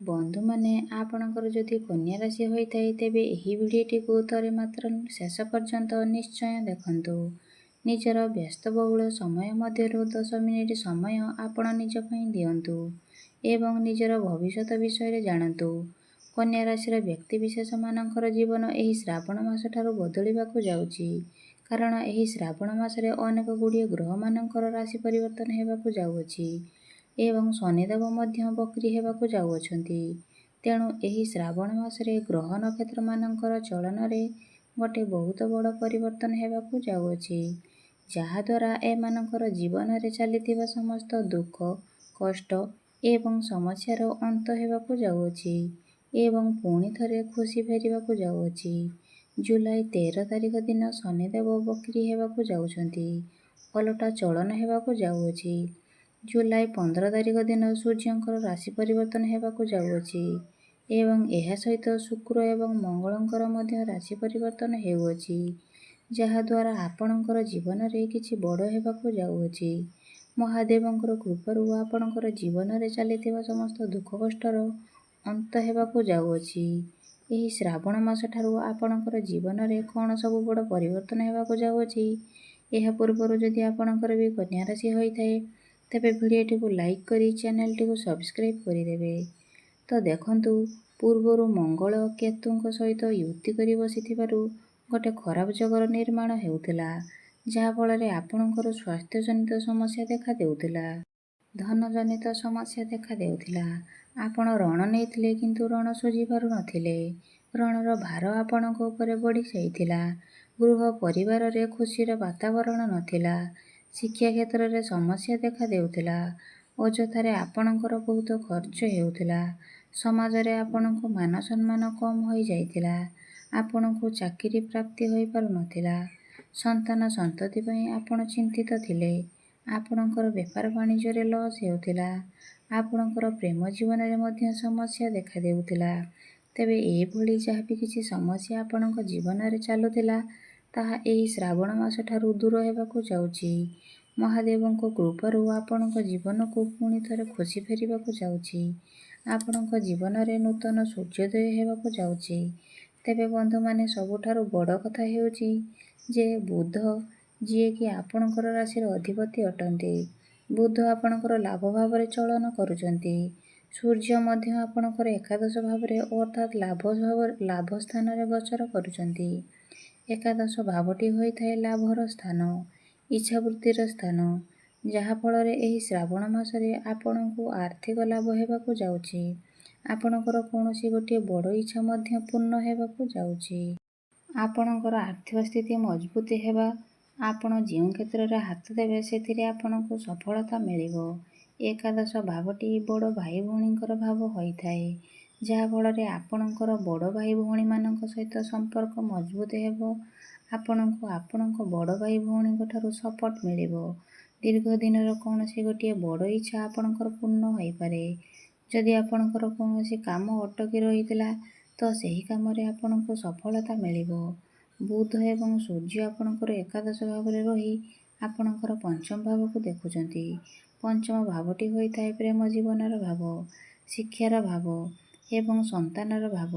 ବନ୍ଧୁମାନେ, ଆପଣଙ୍କର ଯଦି କନ୍ୟା ରାଶି ହୋଇଥାଏ ତେବେ ଏହି ଭିଡ଼ିଓଟିକୁ ଥରେ ମାତ୍ର ଶେଷ ପର୍ଯ୍ୟନ୍ତ ନିଶ୍ଚୟ ଦେଖନ୍ତୁ। ନିଜର ବ୍ୟସ୍ତବହୁଳ ସମୟ ମଧ୍ୟରୁ 10 ମିନିଟ୍ ସମୟ ଆପଣ ନିଜ ପାଇଁ ଦିଅନ୍ତୁ ଏବଂ ନିଜର ଭବିଷ୍ୟତ ବିଷୟରେ ଜାଣନ୍ତୁ। କନ୍ୟା ରାଶିର ବ୍ୟକ୍ତିବିଶେଷମାନଙ୍କର ଜୀବନ ଏହି ଶ୍ରାବଣ ମାସଠାରୁ ବଦଳିବାକୁ ଯାଉଛି, କାରଣ ଏହି ଶ୍ରାବଣ ମାସରେ ଅନେକ ଗୁଡ଼ିଏ ଗ୍ରହମାନଙ୍କର ରାଶି ପରିବର୍ତ୍ତନ ହେବାକୁ ଯାଉଅଛି ଏବଂ ଶନିଦେବ ମଧ୍ୟ ବକ୍ରି ହେବାକୁ ଯାଉଅଛନ୍ତି। ତେଣୁ ଏହି ଶ୍ରାବଣ ମାସରେ ଗ୍ରହ ନକ୍ଷତ୍ରମାନଙ୍କର ଚଳନରେ ଗୋଟେ ବହୁତ ବଡ଼ ପରିବର୍ତ୍ତନ ହେବାକୁ ଯାଉଅଛି, ଯାହାଦ୍ୱାରା ଏମାନଙ୍କର ଜୀବନରେ ଚାଲିଥିବା ସମସ୍ତ ଦୁଃଖ, କଷ୍ଟ ଏବଂ ସମସ୍ୟାର ଅନ୍ତ ହେବାକୁ ଯାଉଅଛି ଏବଂ ପୁଣି ଥରେ ଖୁସି ଫେରିବାକୁ ଯାଉଅଛି। ଜୁଲାଇ 13 ତାରିଖ ଦିନ ଶନିଦେବ ବକ୍ରି ହେବାକୁ ଯାଉଛନ୍ତି, ଓଲଟା ଚଳନ ହେବାକୁ ଯାଉଅଛି। ଜୁଲାଇ 15 ତାରିଖ ଦିନ ସୂର୍ଯ୍ୟଙ୍କର ରାଶି ପରିବର୍ତ୍ତନ ହେବାକୁ ଯାଉଅଛି ଏବଂ ଏହା ସହିତ ଶୁକ୍ର ଏବଂ ମଙ୍ଗଳଙ୍କର ମଧ୍ୟ ରାଶି ପରିବର୍ତ୍ତନ ହେଉଅଛି, ଯାହାଦ୍ୱାରା ଆପଣଙ୍କର ଜୀବନରେ କିଛି ବଡ଼ ହେବାକୁ ଯାଉଅଛି। ମହାଦେବଙ୍କର କୃପାରୁ ଆପଣଙ୍କର ଜୀବନରେ ଚାଲିଥିବା ସମସ୍ତ ଦୁଃଖ କଷ୍ଟର ଅନ୍ତ ହେବାକୁ ଯାଉଅଛି। ଏହି ଶ୍ରାବଣ ମାସଠାରୁ ଆପଣଙ୍କର ଜୀବନରେ କ'ଣ ସବୁ ବଡ଼ ପରିବର୍ତ୍ତନ ହେବାକୁ ଯାଉଅଛି, ଏହା ପୂର୍ବରୁ ଯଦି ଆପଣଙ୍କର ବି କନ୍ୟା ରାଶି ହୋଇଥାଏ ତେବେ ଭିଡ଼ିଓଟିକୁ ଲାଇକ୍ କରି ଚ୍ୟାନେଲଟିକୁ ସବସ୍କ୍ରାଇବ୍ କରିଦେବେ। ତ ଦେଖନ୍ତୁ, ପୂର୍ବରୁ ମଙ୍ଗଳ କେତୁଙ୍କ ସହିତ ଯୁତି କରି ବସିଥିବାରୁ ଗୋଟେ ଖରାପ ଯୋଗର ନିର୍ମାଣ ହେଉଥିଲା, ଯାହାଫଳରେ ଆପଣଙ୍କର ସ୍ୱାସ୍ଥ୍ୟଜନିତ ସମସ୍ୟା ଦେଖା ଦେଉଥିଲା। ଧନଜନିତ ସମସ୍ୟା ଦେଖା ଦେଉଥିଲା। ଆପଣ ଋଣ ନେଇଥିଲେ କିନ୍ତୁ ଋଣ ଶୁଝି ପାରୁନଥିଲେ। ଋଣର ଭାର ଆପଣଙ୍କ ଉପରେ ବଢ଼ି ଯାଇଥିଲା। ଗୃହ ପରିବାରରେ ଖୁସିର ବାତାବରଣ ନଥିଲା। ଶିକ୍ଷା କ୍ଷେତ୍ରରେ ସମସ୍ୟା ଦେଖା ଦେଉଥିଲା। ଅଯଥାରେ ଆପଣଙ୍କର ବହୁତ ଖର୍ଚ୍ଚ ହେଉଥିଲା। ସମାଜରେ ଆପଣଙ୍କ ମାନ ସମ୍ମାନ କମ୍ ହୋଇଯାଇଥିଲା। ଆପଣଙ୍କୁ ଚାକିରି ପ୍ରାପ୍ତି ହୋଇପାରୁନଥିଲା। ସନ୍ତାନ ସନ୍ତତି ପାଇଁ ଆପଣ ଚିନ୍ତିତ ଥିଲେ। ଆପଣଙ୍କର ବେପାର ବାଣିଜ୍ୟରେ ଲସ୍ ହେଉଥିଲା। ଆପଣଙ୍କର ପ୍ରେମ ଜୀବନରେ ମଧ୍ୟ ସମସ୍ୟା ଦେଖା ଦେଉଥିଲା। ତେବେ ଏଭଳି ଯାହାବି କିଛି ସମସ୍ୟା ଆପଣଙ୍କ ଜୀବନରେ ଚାଲୁଥିଲା, ତାହା ଏହି ଶ୍ରାବଣ ମାସଠାରୁ ଦୂର ହେବାକୁ ଯାଉଛି। ମହାଦେବଙ୍କ କୃପାରୁ ଆପଣଙ୍କ ଜୀବନକୁ ପୁଣି ଥରେ ଖୁସି ଫେରିବାକୁ ଯାଉଛି। ଆପଣଙ୍କ ଜୀବନରେ ନୂତନ ସୂର୍ଯ୍ୟୋଦୟ ହେବାକୁ ଯାଉଛି। ତେବେ ବନ୍ଧୁମାନେ, ସବୁଠାରୁ ବଡ଼ କଥା ହେଉଛି ଯେ ବୁଧ, ଯିଏକି ଆପଣଙ୍କର ରାଶିର ଅଧିପତି ଅଟନ୍ତି, ବୁଧ ଆପଣଙ୍କର ଲାଭ ଭାବରେ ଚଳନ କରୁଛନ୍ତି। ସୂର୍ଯ୍ୟ ମଧ୍ୟ ଆପଣଙ୍କର ଏକାଦଶ ଭାବରେ ଅର୍ଥାତ୍ ଲାଭ ସ୍ଥାନରେ ଗୋଚର କରୁଛନ୍ତି। ଏକାଦଶ ଭାବଟି ହୋଇଥାଏ ଲାଭର ସ୍ଥାନ, ଇଚ୍ଛାବୃତ୍ତିର ସ୍ଥାନ, ଯାହାଫଳରେ ଏହି ଶ୍ରାବଣ ମାସରେ ଆପଣଙ୍କୁ ଆର୍ଥିକ ଲାଭ ହେବାକୁ ଯାଉଛି। ଆପଣଙ୍କର କୌଣସି ଗୋଟିଏ ବଡ଼ ଇଚ୍ଛା ମଧ୍ୟ ପୂର୍ଣ୍ଣ ହେବାକୁ ଯାଉଛି। ଆପଣଙ୍କର ଆର୍ଥିକ ସ୍ଥିତି ମଜବୁତ ହେବା, ଆପଣ ଯେଉଁ କ୍ଷେତ୍ରରେ ହାତ ଦେବେ ସେଥିରେ ଆପଣଙ୍କୁ ସଫଳତା ମିଳିବ। ଏକାଦଶ ଭାବଟି ବଡ଼ ଭାଇ ଭଉଣୀଙ୍କର ଭାବ ହୋଇଥାଏ, ଯାହାଫଳରେ ଆପଣଙ୍କର ବଡ଼ ଭାଇ ଭଉଣୀମାନଙ୍କ ସହିତ ସମ୍ପର୍କ ମଜବୁତ ହେବ। ଆପଣଙ୍କୁ ଆପଣଙ୍କ ବଡ଼ ଭାଇ ଭଉଣୀଙ୍କ ଠାରୁ ସପୋର୍ଟ ମିଳିବ। ଦୀର୍ଘ ଦିନର କୌଣସି ଗୋଟିଏ ବଡ଼ ଇଚ୍ଛା ଆପଣଙ୍କର ପୂର୍ଣ୍ଣ ହୋଇପାରେ। ଯଦି ଆପଣଙ୍କର କୌଣସି କାମ ଅଟକି ରହିଥିଲା, ତ ସେହି କାମରେ ଆପଣଙ୍କୁ ସଫଳତା ମିଳିବ। ବୁଧ ଏବଂ ସୂର୍ଯ୍ୟ ଆପଣଙ୍କର ଏକାଦଶ ଭାବରେ ରହି ଆପଣଙ୍କର ପଞ୍ଚମ ଭାବକୁ ଦେଖୁଛନ୍ତି। ପଞ୍ଚମ ଭାବଟି ହୋଇଥାଏ ପ୍ରେମ ଜୀବନର ଭାବ, ଶିକ୍ଷାର ଭାବ ଏବଂ ସନ୍ତାନର ଭାବ।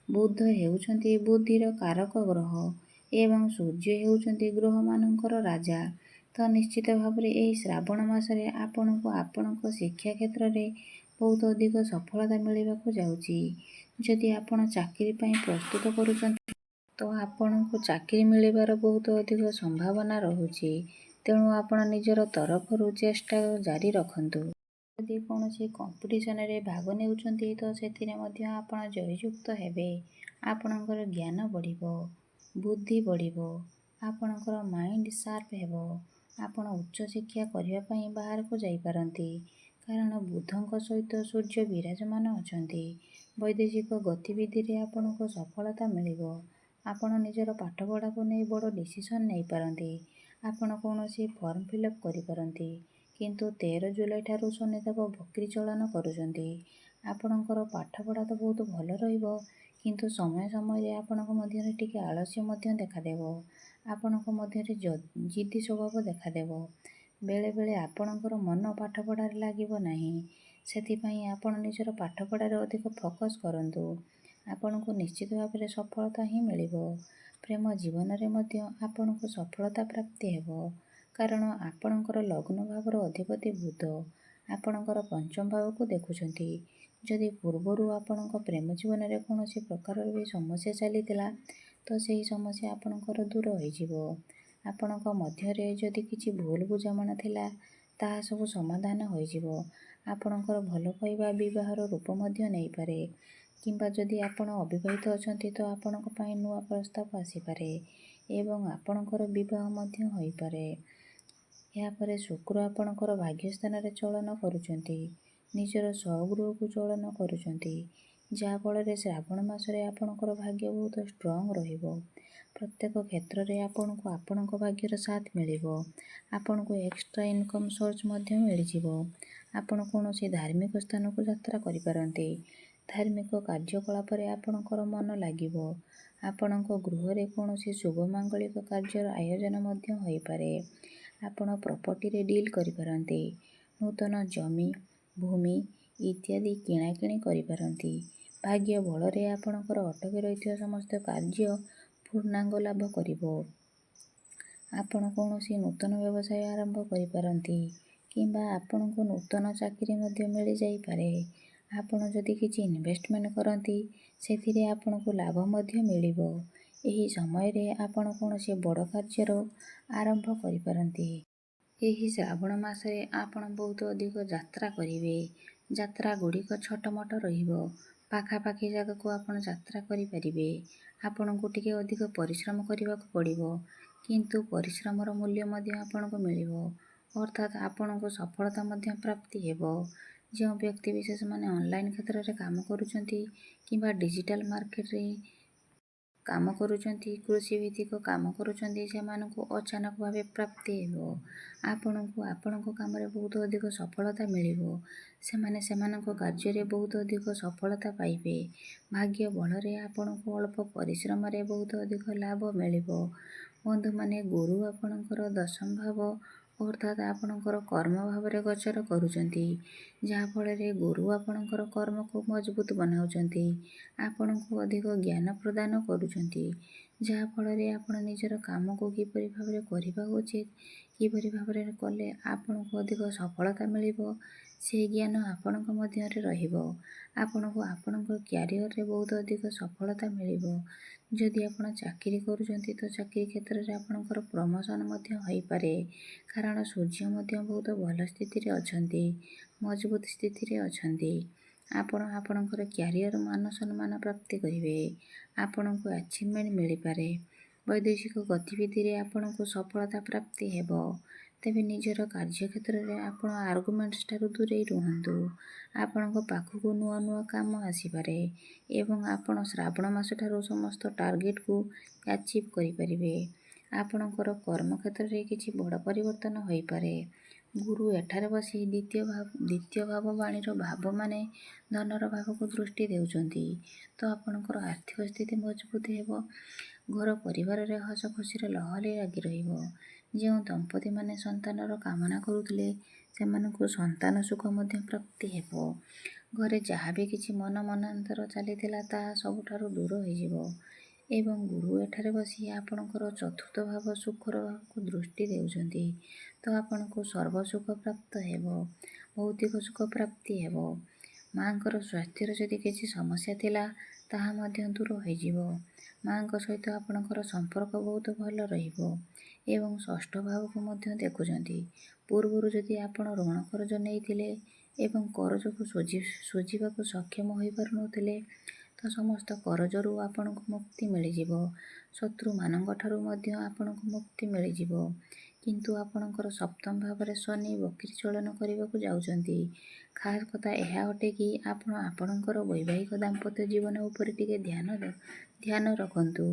ବୁଧ ହେଉଛନ୍ତି ବୁଦ୍ଧିର କାରକ ଗ୍ରହ ଏବଂ ସୂର୍ଯ୍ୟ ହେଉଛନ୍ତି ଗ୍ରହମାନଙ୍କର ରାଜା। ତ ନିଶ୍ଚିତ ଭାବରେ ଏହି ଶ୍ରାବଣ ମାସରେ ଆପଣଙ୍କୁ ଆପଣଙ୍କ ଶିକ୍ଷା କ୍ଷେତ୍ରରେ ବହୁତ ଅଧିକ ସଫଳତା ମିଳିବାକୁ ଯାଉଛି। ଯଦି ଆପଣ ଚାକିରି ପାଇଁ ପ୍ରସ୍ତୁତ କରୁଛନ୍ତି, ତ ଆପଣଙ୍କୁ ଚାକିରି ମିଳିବାର ବହୁତ ଅଧିକ ସମ୍ଭାବନା ରହୁଛି। ତେଣୁ ଆପଣ ନିଜର ତରଫରୁ ଚେଷ୍ଟା ଜାରି ରଖନ୍ତୁ। ଯଦି କୌଣସି କମ୍ପିଟିସନରେ ଭାଗ ନେଉଛନ୍ତି, ତ ସେଥିରେ ମଧ୍ୟ ଆପଣ ଜୟଯୁକ୍ତ ହେବେ। ଆପଣଙ୍କର ଜ୍ଞାନ ବଢ଼ିବ, ବୁଦ୍ଧି ବଢ଼ିବ, ଆପଣଙ୍କର ମାଇଣ୍ଡ ସାର୍ପ ହେବ। ଆପଣ ଉଚ୍ଚଶିକ୍ଷା କରିବା ପାଇଁ ବାହାରକୁ ଯାଇପାରନ୍ତି, କାରଣ ବୁଧଙ୍କ ସହିତ ସୂର୍ଯ୍ୟ ବିରାଜମାନ ଅଛନ୍ତି। ବୈଦେଶିକ ଗତିବିଧିରେ ଆପଣଙ୍କୁ ସଫଳତା ମିଳିବ। ଆପଣ ନିଜର ପାଠପଢ଼ାକୁ ନେଇ ବଡ଼ ଡିସିସନ୍ ନେଇପାରନ୍ତି। ଆପଣ କୌଣସି ଫର୍ମ ଫିଲ୍ଅପ୍ କରିପାରନ୍ତି। କିନ୍ତୁ 13 ଜୁଲାଇ ଠାରୁ ଶନିଦେବ ବକ୍ରି ଚଳନ କରୁଛନ୍ତି। ଆପଣଙ୍କର ପାଠପଢ଼ା ତ ବହୁତ ଭଲ ରହିବ, କିନ୍ତୁ ସମୟ ସମୟରେ ଆପଣଙ୍କ ମଧ୍ୟରେ ଟିକେ ଆଳସ୍ୟ ମଧ୍ୟ ଦେଖାଦେବ। ଆପଣଙ୍କ ମଧ୍ୟରେ ଜିଦ୍ଦି ସ୍ୱଭାବ ଦେଖାଦେବ। ବେଳେବେଳେ ଆପଣଙ୍କର ମନ ପାଠପଢ଼ାରେ ଲାଗିବ ନାହିଁ। ସେଥିପାଇଁ ଆପଣ ନିଜର ପାଠପଢ଼ାରେ ଅଧିକ ଫୋକସ୍ କରନ୍ତୁ। ଆପଣଙ୍କୁ ନିଶ୍ଚିତ ଭାବରେ ସଫଳତା ହିଁ ମିଳିବ। ପ୍ରେମ ଜୀବନରେ ମଧ୍ୟ ଆପଣଙ୍କୁ ସଫଳତା ପ୍ରାପ୍ତି ହେବ। କାରଣ ଆପଣଙ୍କର ଲଗ୍ନ ଭାବର ଅଧିପତି ବୁଧ ଆପଣଙ୍କର ପଞ୍ଚମ ଭାବକୁ ଦେଖୁଛନ୍ତି। ଯଦି ପୂର୍ବରୁ ଆପଣଙ୍କ ପ୍ରେମ ଜୀବନରେ କୌଣସି ପ୍ରକାରର ବି ସମସ୍ୟା ଚାଲିଥିଲା ତ ସେହି ସମସ୍ୟା ଆପଣଙ୍କର ଦୂର ହୋଇଯିବ। ଆପଣଙ୍କ ମଧ୍ୟରେ ଯଦି କିଛି ଭୁଲ ବୁଝାମଣା ଥିଲା ତାହା ସବୁ ସମାଧାନ ହୋଇଯିବ। ଆପଣଙ୍କର ଭଲ ପାଇବା ବିବାହର ରୂପ ମଧ୍ୟ ନେଇପାରେ। କିମ୍ବା ଯଦି ଆପଣ ଅବିବାହିତ ଅଛନ୍ତି ତ ଆପଣଙ୍କ ପାଇଁ ନୂଆ ପ୍ରସ୍ତାବ ଆସିପାରେ ଏବଂ ଆପଣଙ୍କର ବିବାହ ମଧ୍ୟ ହୋଇପାରେ। ଏହାପରେ ଶୁକ୍ର ଆପଣଙ୍କର ଭାଗ୍ୟସ୍ଥାନରେ ଚଳନ କରୁଛନ୍ତି। ନିଜର ସ୍ୱଗୃହକୁ ଚଳନ କରୁଛନ୍ତି। ଯାହାଫଳରେ ଶ୍ରାବଣ ମାସରେ ଆପଣଙ୍କର ଭାଗ୍ୟ ବହୁତ ଷ୍ଟ୍ରଙ୍ଗ ରହିବ। ପ୍ରତ୍ୟେକ କ୍ଷେତ୍ରରେ ଆପଣଙ୍କୁ ଆପଣଙ୍କ ଭାଗ୍ୟର ସାଥ ମିଳିବ। ଆପଣଙ୍କୁ ଏକ୍ସଟ୍ରା ଇନକମ୍ ସୋର୍ସ ମଧ୍ୟ ମିଳିଯିବ। ଆପଣ କୌଣସି ଧାର୍ମିକ ସ୍ଥାନକୁ ଯାତ୍ରା କରିପାରନ୍ତି। ଧାର୍ମିକ କାର୍ଯ୍ୟକଳାପରେ ଆପଣଙ୍କର ମନ ଲାଗିବ। ଆପଣଙ୍କ ଗୃହରେ କୌଣସି ଶୁଭ ମାଙ୍ଗଳିକ କାର୍ଯ୍ୟର ଆୟୋଜନ ମଧ୍ୟ ହୋଇପାରେ। ଆପଣ ପ୍ରପର୍ଟିରେ ଡିଲ୍ କରିପାରନ୍ତି। ନୂତନ ଜମି, ଭୂମି ଇତ୍ୟାଦି କିଣାକିଣି କରିପାରନ୍ତି। ଭାଗ୍ୟ ବଳରେ ଆପଣଙ୍କର ଅଟକି ରହିଥିବା ସମସ୍ତ କାର୍ଯ୍ୟ ପୂର୍ଣ୍ଣାଙ୍ଗ ଲାଭ କରିବ। ଆପଣ କୌଣସି ନୂତନ ବ୍ୟବସାୟ ଆରମ୍ଭ କରିପାରନ୍ତି କିମ୍ବା ଆପଣଙ୍କୁ ନୂତନ ଚାକିରି ମଧ୍ୟ ମିଳିଯାଇପାରେ। ଆପଣ ଯଦି କିଛି ଇନଭେଷ୍ଟମେଣ୍ଟ କରନ୍ତି ସେଥିରେ ଆପଣଙ୍କୁ ଲାଭ ମଧ୍ୟ ମିଳିବ। ଏହି ସମୟରେ ଆପଣ କୌଣସି ବଡ଼ କାର୍ଯ୍ୟର ଆରମ୍ଭ କରିପାରନ୍ତି। ଏହି ଶ୍ରାବଣ ମାସରେ ଆପଣ ବହୁତ ଅଧିକ ଯାତ୍ରା କରିବେ। ଯାତ୍ରା ଗୁଡ଼ିକ ଛୋଟ ମୋଟ ରହିବ। ପାଖାପାଖି ଜାଗାକୁ ଆପଣ ଯାତ୍ରା କରିପାରିବେ। ଆପଣଙ୍କୁ ଟିକେ ଅଧିକ ପରିଶ୍ରମ କରିବାକୁ ପଡ଼ିବ କିନ୍ତୁ ପରିଶ୍ରମର ମୂଲ୍ୟ ମଧ୍ୟ ଆପଣଙ୍କୁ ମିଳିବ। ଅର୍ଥାତ୍ ଆପଣଙ୍କୁ ସଫଳତା ମଧ୍ୟ ପ୍ରାପ୍ତି ହେବ। ଯେଉଁ ବ୍ୟକ୍ତିବିଶେଷ ମାନେ ଅନଲାଇନ୍ କ୍ଷେତ୍ରରେ କାମ କରୁଛନ୍ତି କିମ୍ବା ଡିଜିଟାଲ ମାର୍କେଟରେ କାମ କରୁଛନ୍ତି, କୃଷି ଭିତ୍ତିକ କାମ କରୁଛନ୍ତି ସେମାନଙ୍କୁ ଅଚାନକ ଭାବେ ପ୍ରାପ୍ତି ହେବ। ଆପଣଙ୍କୁ ଆପଣଙ୍କ କାମରେ ବହୁତ ଅଧିକ ସଫଳତା ମିଳିବ। ସେମାନେ ସେମାନଙ୍କ କାର୍ଯ୍ୟରେ ବହୁତ ଅଧିକ ସଫଳତା ପାଇବେ। ଭାଗ୍ୟ ବଳରେ ଆପଣଙ୍କୁ ଅଳ୍ପ ପରିଶ୍ରମରେ ବହୁତ ଅଧିକ ଲାଭ ମିଳିବ। ବନ୍ଧୁମାନେ ଗୁରୁ ଆପଣଙ୍କର ଦଶମ ଭାବ ଅର୍ଥାତ୍ ଆପଣଙ୍କର କର୍ମ ଭାବରେ ଗୋଚର କରୁଛନ୍ତି। ଯାହାଫଳରେ ଗୁରୁ ଆପଣଙ୍କର କର୍ମକୁ ମଜବୁତ ବନାଉଛନ୍ତି। ଆପଣଙ୍କୁ ଅଧିକ ଜ୍ଞାନ ପ୍ରଦାନ କରୁଛନ୍ତି। ଯାହାଫଳରେ ଆପଣ ନିଜର କାମକୁ କିପରି ଭାବରେ କରିବା ଉଚିତ, କିପରି ଭାବରେ କଲେ ଆପଣଙ୍କୁ ଅଧିକ ସଫଳତା ମିଳିବ ସେହି ଜ୍ଞାନ ଆପଣଙ୍କ ମଧ୍ୟରେ ରହିବ। ଆପଣଙ୍କୁ ଆପଣଙ୍କ କ୍ୟାରିୟରରେ ବହୁତ ଅଧିକ ସଫଳତା ମିଳିବ। ଯଦି ଆପଣ ଚାକିରି କରୁଛନ୍ତି ତ ଚାକିରି କ୍ଷେତ୍ରରେ ଆପଣଙ୍କର ପ୍ରମୋସନ୍ ମଧ୍ୟ ହୋଇପାରେ। କାରଣ ସୂର୍ଯ୍ୟ ମଧ୍ୟ ବହୁତ ଭଲ ସ୍ଥିତିରେ ଅଛନ୍ତି, ମଜବୁତ ସ୍ଥିତିରେ ଅଛନ୍ତି। ଆପଣ ଆପଣଙ୍କର କ୍ୟାରିୟର ମାନ ସମ୍ମାନ ପ୍ରାପ୍ତି କରିବେ। ଆପଣଙ୍କୁ ଆଚିଭମେଣ୍ଟ ମିଳିପାରେ। ବୈଦେଶିକ ଗତିବିଧିରେ ଆପଣଙ୍କୁ ସଫଳତା ପ୍ରାପ୍ତି ହେବ। ତେବେ ନିଜର କାର୍ଯ୍ୟକ୍ଷେତ୍ରରେ ଆପଣ ଆର୍ଗୁମେଣ୍ଟସ୍ ଠାରୁ ଦୂରେଇ ରୁହନ୍ତୁ। ଆପଣଙ୍କ ପାଖକୁ ନୂଆ ନୂଆ କାମ ଆସିପାରେ ଏବଂ ଆପଣ ଶ୍ରାବଣ ମାସଠାରୁ ସମସ୍ତ ଟାର୍ଗେଟକୁ ଆଚିଭ୍ କରିପାରିବେ। ଆପଣଙ୍କର କର୍ମକ୍ଷେତ୍ରରେ କିଛି ବଡ଼ ପରିବର୍ତ୍ତନ ହୋଇପାରେ। ଗୁରୁ ଏଠାରେ ବସି ଦ୍ୱିତୀୟ ଭାବ ବାଣୀର ଭାବ ମାନେ ଧନର ଭାବକୁ ଦୃଷ୍ଟି ଦେଉଛନ୍ତି। ତ ଆପଣଙ୍କର ଆର୍ଥିକ ସ୍ଥିତି ମଜବୁତ ହେବ। ଘର ପରିବାରରେ ହସ ଖୁସିର ଲହରୀ ଲାଗି ରହିବ। ଯେଉଁ ଦମ୍ପତିମାନେ ସନ୍ତାନର କାମନା କରୁଥିଲେ ସେମାନଙ୍କୁ ସନ୍ତାନ ସୁଖ ମଧ୍ୟ ପ୍ରାପ୍ତି ହେବ। ଘରେ ଯାହା ବି କିଛି ମନାନ୍ତର ଚାଲିଥିଲା ତାହା ସବୁଠାରୁ ଦୂର ହୋଇଯିବ। ଏବଂ ଗୁରୁ ଏଠାରେ ବସି ଆପଣଙ୍କର ଚତୁର୍ଥ ଭାବ ସୁଖର ଭାବକୁ ଦୃଷ୍ଟି ଦେଉଛନ୍ତି। ତ ଆପଣଙ୍କୁ ସର୍ବ ସୁଖ ପ୍ରାପ୍ତ ହେବ। ଭୌତିକ ସୁଖ ପ୍ରାପ୍ତି ହେବ। ମାଙ୍କର ସ୍ୱାସ୍ଥ୍ୟର ଯଦି କିଛି ସମସ୍ୟା ଥିଲା ତାହା ମଧ୍ୟ ଦୂର ହୋଇଯିବ। ମାଙ୍କ ସହିତ ଆପଣଙ୍କର ସମ୍ପର୍କ ବହୁତ ଭଲ ରହିବ। ଏବଂ ଷଷ୍ଠ ଭାବକୁ ମଧ୍ୟ ଦେଖୁଛନ୍ତି। ପୂର୍ବରୁ ଯଦି ଆପଣ ଋଣ କରଜ ନେଇଥିଲେ ଏବଂ କରଜକୁ ଶୁଝିବାକୁ ସକ୍ଷମ ହୋଇପାରୁନଥିଲେ ତ ସମସ୍ତ କରଜରୁ ଆପଣଙ୍କୁ ମୁକ୍ତି ମିଳିଯିବ। ଶତ୍ରୁମାନଙ୍କ ଠାରୁ ମଧ୍ୟ ଆପଣଙ୍କୁ ମୁକ୍ତି ମିଳିଯିବ। କିନ୍ତୁ ଆପଣଙ୍କର ସପ୍ତମ ଭାବରେ ଶନି ବକ୍ରୀ ଚଳନ କରିବାକୁ ଯାଉଛନ୍ତି। ଖାସ୍ କଥା ଏହା ଅଟେ କି ଆପଣ ଆପଣଙ୍କର ବୈବାହିକ ଦାମ୍ପତ୍ୟ ଜୀବନ ଉପରେ ଟିକେ ଧ୍ୟାନ ରଖନ୍ତୁ।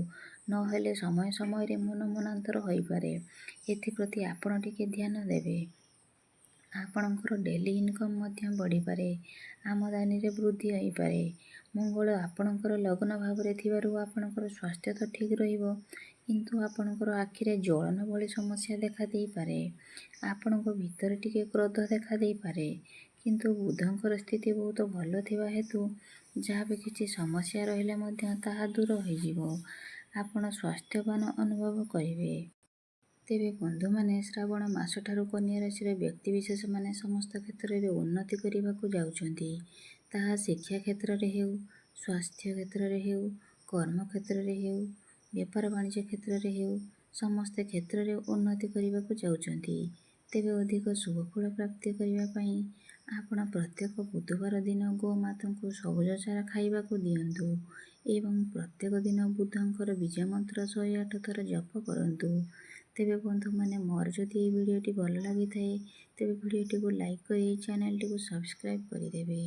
ନହେଲେ ସମୟ ସମୟରେ ମନାନ୍ତର ହୋଇପାରେ। ଏଥିପ୍ରତି ଆପଣ ଟିକେ ଧ୍ୟାନ ଦେବେ। ଆପଣଙ୍କର ଡେଲି ଇନକମ୍ ମଧ୍ୟ ବଢ଼ିପାରେ। ଆମଦାନୀରେ ବୃଦ୍ଧି ହୋଇପାରେ। ମଙ୍ଗଳ ଆପଣଙ୍କର ଲଗ୍ନ ଭାବରେ ଥିବାରୁ ଆପଣଙ୍କର ସ୍ୱାସ୍ଥ୍ୟ ତ ଠିକ୍ ରହିବ କିନ୍ତୁ ଆପଣଙ୍କର ଆଖିରେ ଜ୍ୱଳନ ଭଳି ସମସ୍ୟା ଦେଖା ଦେଇପାରେ। ଆପଣଙ୍କ ଭିତରେ ଟିକେ କ୍ରୋଧ ଦେଖା ଦେଇପାରେ କିନ୍ତୁ ବୁଧଙ୍କର ସ୍ଥିତି ବହୁତ ଭଲ ଥିବା ହେତୁ ଯାହା ବି କିଛି ସମସ୍ୟା ରହିଲେ ମଧ୍ୟ ତାହା ଦୂର ହୋଇଯିବ। ଆପଣ ସ୍ୱାସ୍ଥ୍ୟବାନ ଅନୁଭବ କରିବେ। ତେବେ ବନ୍ଧୁମାନେ, ଶ୍ରାବଣ ମାସଠାରୁ କନ୍ୟା ରାଶିର ବ୍ୟକ୍ତିବିଶେଷମାନେ ସମସ୍ତ କ୍ଷେତ୍ରରେ ଉନ୍ନତି କରିବାକୁ ଯାଉଛନ୍ତି। ତାହା ଶିକ୍ଷା କ୍ଷେତ୍ରରେ ହେଉ, ସ୍ୱାସ୍ଥ୍ୟ କ୍ଷେତ୍ରରେ ହେଉ, କର୍ମ କ୍ଷେତ୍ରରେ ହେଉ, ବେପାର ବାଣିଜ୍ୟ କ୍ଷେତ୍ରରେ ହେଉ, ସମସ୍ତ କ୍ଷେତ୍ରରେ ଉନ୍ନତି କରିବାକୁ ଯାଉଛନ୍ତି। ତେବେ ଅଧିକ ଶୁଭଫଳ ପ୍ରାପ୍ତି କରିବା ପାଇଁ ଆପଣ ପ୍ରତ୍ୟେକ ବୁଧବାର ଦିନ ଗୋମାତାଙ୍କୁ ସବୁଜ ଚାରା ଖାଇବାକୁ ଦିଅନ୍ତୁ ଏବଂ ପ୍ରତ୍ୟେକ ଦିନ ବୁଧଙ୍କର ବୀଜ ମନ୍ତ୍ର 108 ଥର ଜପ କରନ୍ତୁ। ତେବେ ବନ୍ଧୁମାନେ, ମୋର ଯଦି ଏହି ଭିଡ଼ିଓଟି ଭଲ ଲାଗିଥାଏ ତେବେ ଭିଡ଼ିଓଟିକୁ ଲାଇକ୍ କରି ଚ୍ୟାନେଲଟିକୁ ସବସ୍କ୍ରାଇବ୍ କରିଦେବେ।